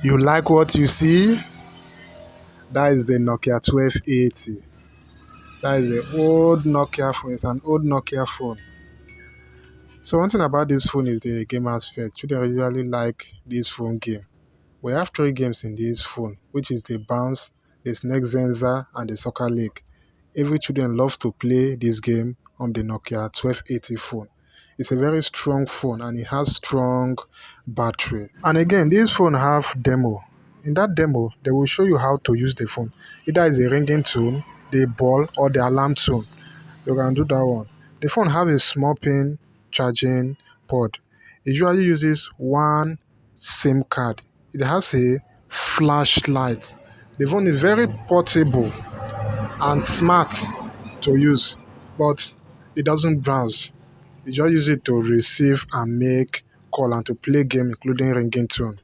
You like what you see? That is the Nokia 1280. That is the old Nokia phone. It's an old Nokia phone. So one thing about this phone is the game aspect. Children usually like this phone game. We have three games in this phone, which is the Bounce, the Snake Zenza, and the Soccer League. Every children loves to play this game on the Nokia 1280 phone. It's a very strong phone and it has strong battery. And again, this phone have demo. In that demo, they will show you how to use the phone. Either it's a ringing tone, the ball, or the alarm tone. You can do that one. The phone have a small pin charging port. It usually uses one SIM card. It has a flashlight. The phone is very portable and smart to use, but it doesn't browse. You just use it to receive and make call and to play game, including ringing tone.